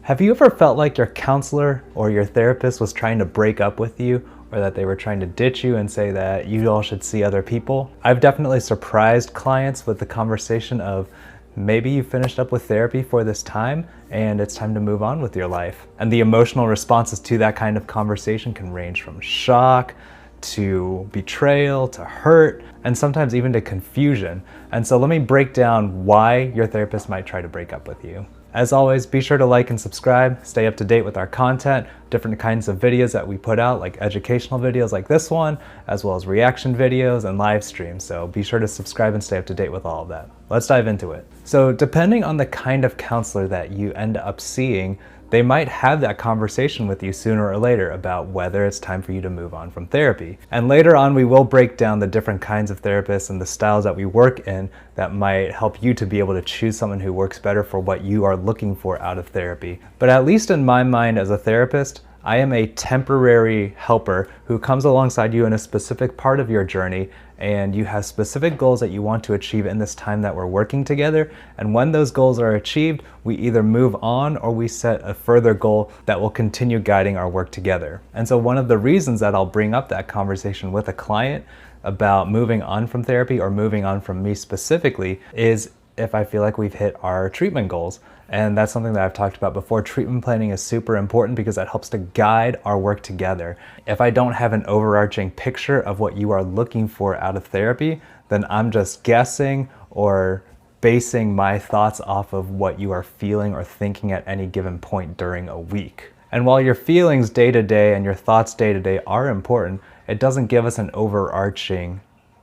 Have you ever felt like your counselor or your therapist was trying to break up with you, or that they were trying to ditch you and say that you all should see other people? I've definitely surprised clients with the conversation of, maybe you finished up with therapy for this time and it's time to move on with your life. And the emotional responses to that kind of conversation can range from shock to betrayal to hurt and sometimes even to confusion. And so let me break down why your therapist might try to break up with you. As always, be sure to like and subscribe, stay up to date with our content, different kinds of videos that we put out, like educational videos like this one, as well as reaction videos and live streams. So be sure to subscribe and stay up to date with all of that. Let's dive into it. So depending on the kind of counselor that you end up seeing, they might have that conversation with you sooner or later about whether it's time for you to move on from therapy. And later on, we will break down the different kinds of therapists and the styles that we work in that might help you to be able to choose someone who works better for what you are looking for out of therapy. But at least in my mind as a therapist, I am a temporary helper who comes alongside you in a specific part of your journey, and you have specific goals that you want to achieve in this time that we're working together. And when those goals are achieved, we either move on or we set a further goal that will continue guiding our work together. And so one of the reasons that I'll bring up that conversation with a client about moving on from therapy or moving on from me specifically is if I feel like we've hit our treatment goals. And that's something that I've talked about before. Treatment planning is super important because that helps to guide our work together. If I don't have an overarching picture of what you are looking for out of therapy, then I'm just guessing or basing my thoughts off of what you are feeling or thinking at any given point during a week. And while your feelings day to day and your thoughts day to day are important, it doesn't give us an overarching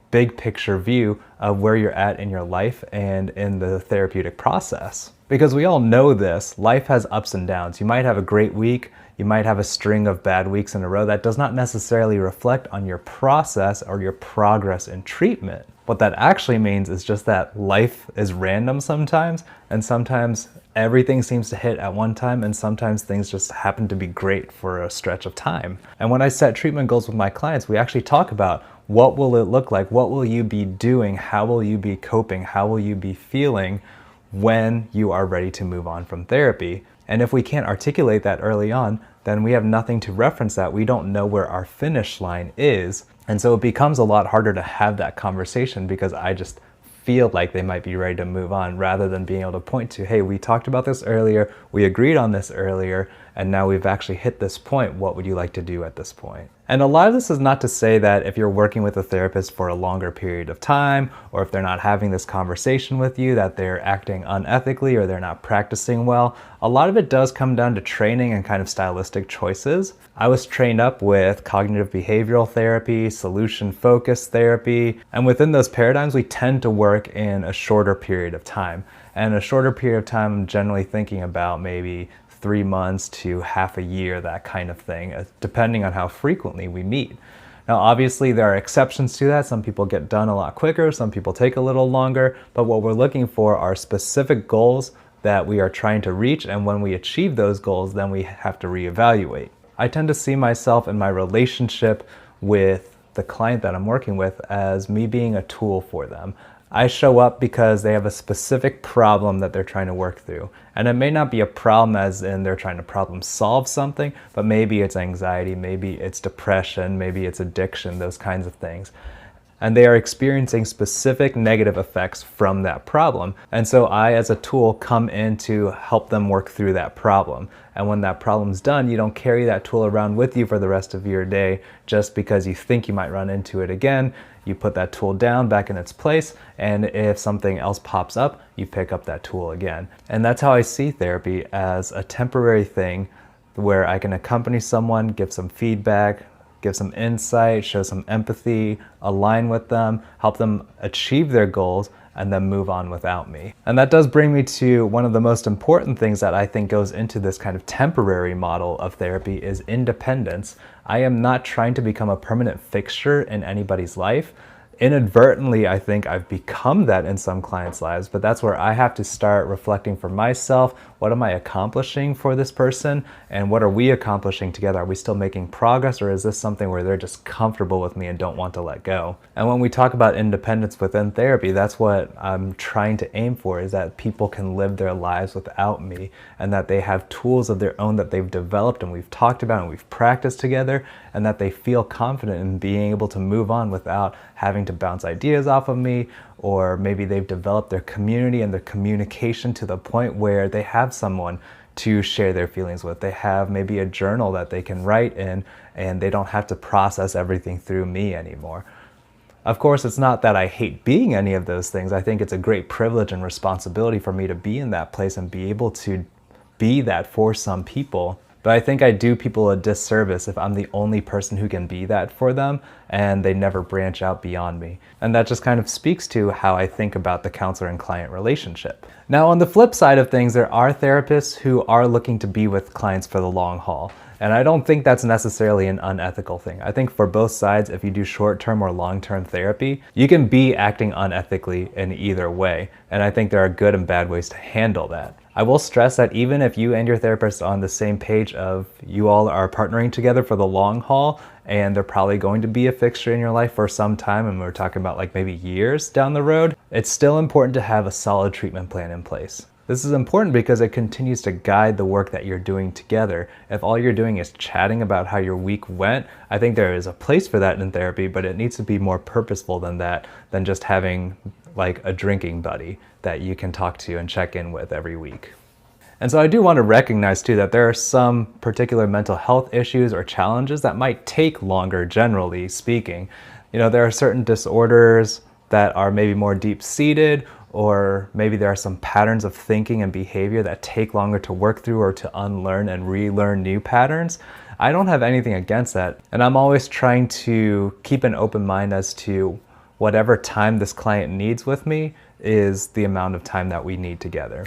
big picture view of where you're at in your life and in the therapeutic process. Because we all know this, life has ups and downs. You might have a great week, you might have a string of bad weeks in a row. That does not necessarily reflect on your process or your progress in treatment. What that actually means is just that life is random sometimes, and sometimes everything seems to hit at one time, and sometimes things just happen to be great for a stretch of time. And when I set treatment goals with my clients, we actually talk about what will it look like? What will you be doing? How will you be coping? How will you be feeling when you are ready to move on from therapy? And if we can't articulate that early on, then we have nothing to reference that. We don't know where our finish line is. And so it becomes a lot harder to have that conversation because I just feel like they might be ready to move on rather than being able to point to, hey, we talked about this earlier, we agreed on this earlier, and now we've actually hit this point. What would you like to do at this point? And a lot of this is not to say that if you're working with a therapist for a longer period of time, or if they're not having this conversation with you, that they're acting unethically or they're not practicing well. A lot of it does come down to training and kind of stylistic choices. I was trained up with cognitive behavioral therapy, solution-focused therapy, and within those paradigms, we tend to work in a shorter period of time. And a shorter period of time, I'm generally thinking about maybe 3 months to half a year, that kind of thing, depending on how frequently we meet. Now, obviously, there are exceptions to that. Some people get done a lot quicker, some people take a little longer, but what we're looking for are specific goals that we are trying to reach, and when we achieve those goals, then we have to reevaluate. I tend to see myself in my relationship with the client that I'm working with as me being a tool for them. I show up because they have a specific problem that they're trying to work through. And it may not be a problem as in they're trying to problem solve something, but maybe it's anxiety, maybe it's depression, maybe it's addiction, those kinds of things. And they are experiencing specific negative effects from that problem. And so I, as a tool, come in to help them work through that problem. And when that problem's done, you don't carry that tool around with you for the rest of your day just because you think you might run into it again. You put that tool down back in its place, and if something else pops up, you pick up that tool again. And that's how I see therapy, as a temporary thing where I can accompany someone, give some feedback, give some insight, show some empathy, align with them, help them achieve their goals, and then move on without me. And that does bring me to one of the most important things that I think goes into this kind of temporary model of therapy is independence. I am not trying to become a permanent fixture in anybody's life. Inadvertently, I think I've become that in some clients' lives, but that's where I have to start reflecting for myself. what am I accomplishing for this person, and what are we accomplishing together? Are we still making progress, or is this something where they're just comfortable with me and don't want to let go? And when we talk about independence within therapy, that's what I'm trying to aim for, is that people can live their lives without me, and that they have tools of their own that they've developed and we've talked about and we've practiced together, and that they feel confident in being able to move on without having to bounce ideas off of me. Or maybe they've developed their community and their communication to the point where they have someone to share their feelings with. They have maybe a journal that they can write in, and they don't have to process everything through me anymore. Of course, it's not that I hate being any of those things. I think it's a great privilege and responsibility for me to be in that place and be able to be that for some people. But I think I do people a disservice if I'm the only person who can be that for them and they never branch out beyond me. And that just kind of speaks to how I think about the counselor and client relationship. Now, on the flip side of things, there are therapists who are looking to be with clients for the long haul. And I don't think that's necessarily an unethical thing. I think for both sides, if you do short-term or long-term therapy, you can be acting unethically in either way. And I think there are good and bad ways to handle that. I will stress that even if you and your therapist are on the same page of you all are partnering together for the long haul, and they're probably going to be a fixture in your life for some time, and we're talking about like maybe years down the road, it's still important to have a solid treatment plan in place. This is important because it continues to guide the work that you're doing together. If all you're doing is chatting about how your week went, I think there is a place for that in therapy, but it needs to be more purposeful than that, than just having like a drinking buddy that you can talk to and check in with every week. And so I do want to recognize too that there are some particular mental health issues or challenges that might take longer, generally speaking. You know, there are certain disorders that are maybe more deep-seated, or maybe there are some patterns of thinking and behavior that take longer to work through or to unlearn and relearn new patterns. I don't have anything against that. And I'm always trying to keep an open mind as to whatever time this client needs with me is the amount of time that we need together.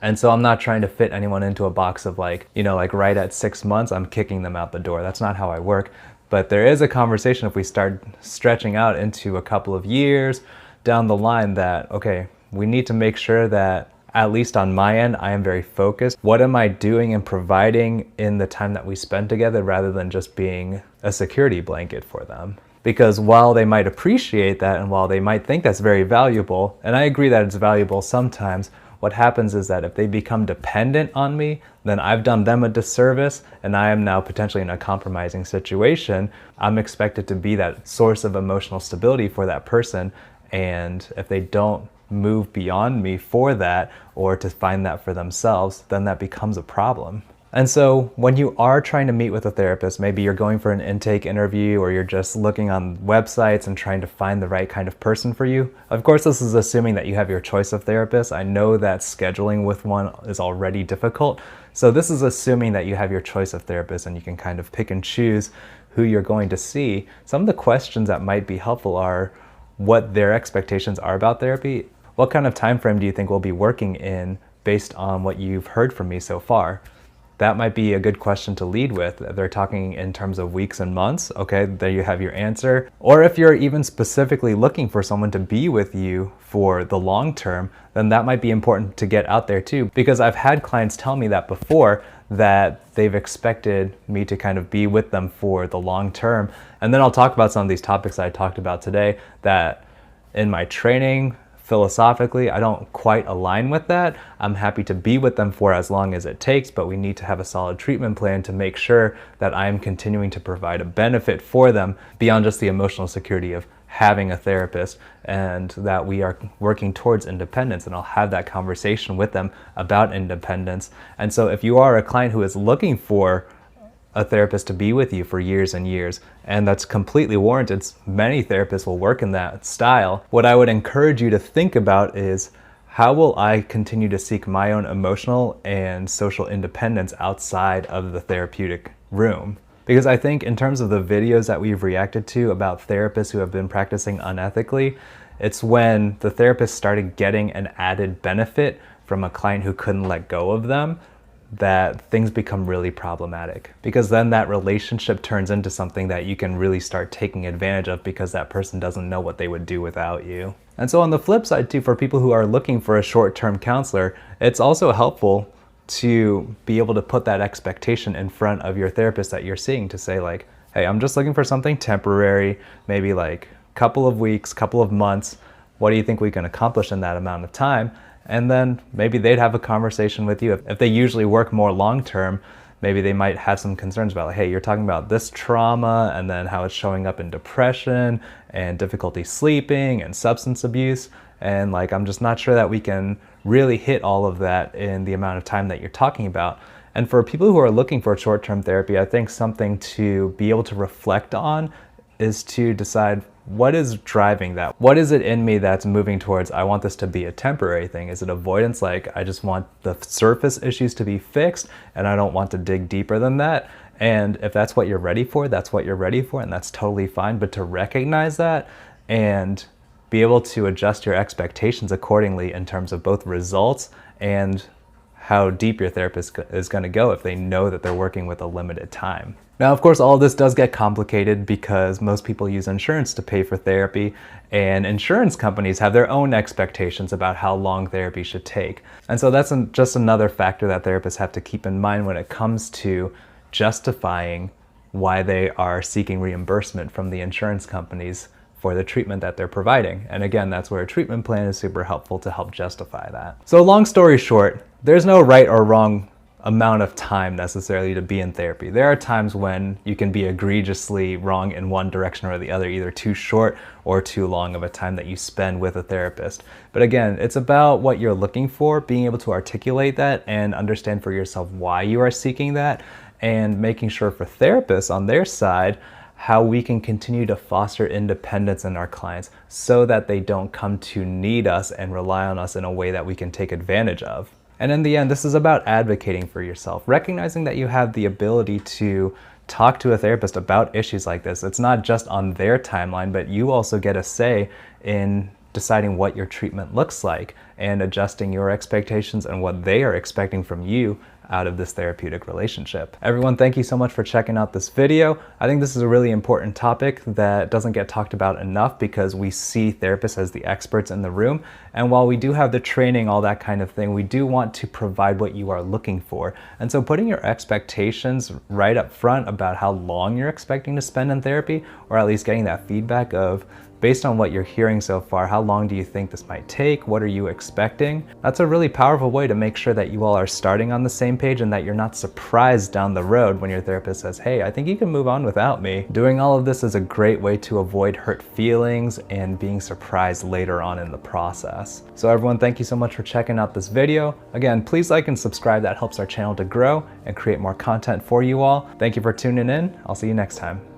And so I'm not trying to fit anyone into a box of like, you know, like right at 6 months, I'm kicking them out the door. That's not how I work. But there is a conversation if we start stretching out into a couple of years down the line that, okay, we need to make sure that at least on my end, I am very focused. What am I doing and providing in the time that we spend together rather than just being a security blanket for them? Because while they might appreciate that and while they might think that's very valuable, and I agree that it's valuable sometimes, what happens is that if they become dependent on me, then I've done them a disservice and I am now potentially in a compromising situation. I'm expected to be that source of emotional stability for that person. And if they don't move beyond me for that or to find that for themselves, then that becomes a problem. And so when you are trying to meet with a therapist, maybe you're going for an intake interview or you're just looking on websites and trying to find the right kind of person for you. Of course, this is assuming that you have your choice of therapist. I know that scheduling with one is already difficult. So this is assuming that you have your choice of therapist and you can kind of pick and choose who you're going to see. Some of the questions that might be helpful are what their expectations are about therapy. What kind of time frame do you think we'll be working in based on what you've heard from me so far? That might be a good question to lead with. If they're talking in terms of weeks and months, okay, there you have your answer. Or if you're even specifically looking for someone to be with you for the long term, then that might be important to get out there too. Because I've had clients tell me that before, that they've expected me to kind of be with them for the long term. And then I'll talk about some of these topics that I talked about today that in my training, philosophically, I don't quite align with that. I'm happy to be with them for as long as it takes, but we need to have a solid treatment plan to make sure that I'm continuing to provide a benefit for them beyond just the emotional security of having a therapist, and that we are working towards independence. And I'll have that conversation with them about independence. And so if you are a client who is looking for a therapist to be with you for years and years, and that's completely warranted. Many therapists will work in that style. What I would encourage you to think about is, how will I continue to seek my own emotional and social independence outside of the therapeutic room? Because I think in terms of the videos that we've reacted to about therapists who have been practicing unethically, it's when the therapist started getting an added benefit from a client who couldn't let go of them, that things become really problematic, because then that relationship turns into something that you can really start taking advantage of because that person doesn't know what they would do without you. And so on the flip side too, for people who are looking for a short-term counselor, it's also helpful to be able to put that expectation in front of your therapist that you're seeing, to say like, hey, I'm just looking for something temporary, maybe like a couple of weeks, couple of months. What do you think we can accomplish in that amount of time? And then maybe they'd have a conversation with you. If they usually work more long-term, maybe they might have some concerns about, like, hey, you're talking about this trauma and then how it's showing up in depression and difficulty sleeping and substance abuse. And like, I'm just not sure that we can really hit all of that in the amount of time that you're talking about. And for people who are looking for short-term therapy, I think something to be able to reflect on is to decide, what is driving that? What is it in me that's moving towards, I want this to be a temporary thing? Is it avoidance? Like, I just want the surface issues to be fixed and I don't want to dig deeper than that. And if that's what you're ready for, that's what you're ready for, and that's totally fine. But to recognize that and be able to adjust your expectations accordingly in terms of both results and how deep your therapist is going to go if they know that they're working with a limited time. Now, of course, all of this does get complicated because most people use insurance to pay for therapy, and insurance companies have their own expectations about how long therapy should take. And so that's just another factor that therapists have to keep in mind when it comes to justifying why they are seeking reimbursement from the insurance companies for the treatment that they're providing. And again, that's where a treatment plan is super helpful to help justify that. So long story short, there's no right or wrong amount of time necessarily to be in therapy. There are times when you can be egregiously wrong in one direction or the other, either too short or too long of a time that you spend with a therapist. But again, it's about what you're looking for, being able to articulate that and understand for yourself why you are seeking that, and making sure for therapists on their side how we can continue to foster independence in our clients so that they don't come to need us and rely on us in a way that we can take advantage of. And in the end, this is about advocating for yourself, recognizing that you have the ability to talk to a therapist about issues like this. It's not just on their timeline, but you also get a say in deciding what your treatment looks like and adjusting your expectations and what they are expecting from you out of this therapeutic relationship. Everyone, thank you so much for checking out this video. I think this is a really important topic that doesn't get talked about enough because we see therapists as the experts in the room. And while we do have the training, all that kind of thing, we do want to provide what you are looking for. And so putting your expectations right up front about how long you're expecting to spend in therapy, or at least getting that feedback of, based on what you're hearing so far, how long do you think this might take? What are you expecting? That's a really powerful way to make sure that you all are starting on the same page and that you're not surprised down the road when your therapist says, hey, I think you can move on without me. Doing all of this is a great way to avoid hurt feelings and being surprised later on in the process. So everyone, thank you so much for checking out this video. Again, please like and subscribe. That helps our channel to grow and create more content for you all. Thank you for tuning in. I'll see you next time.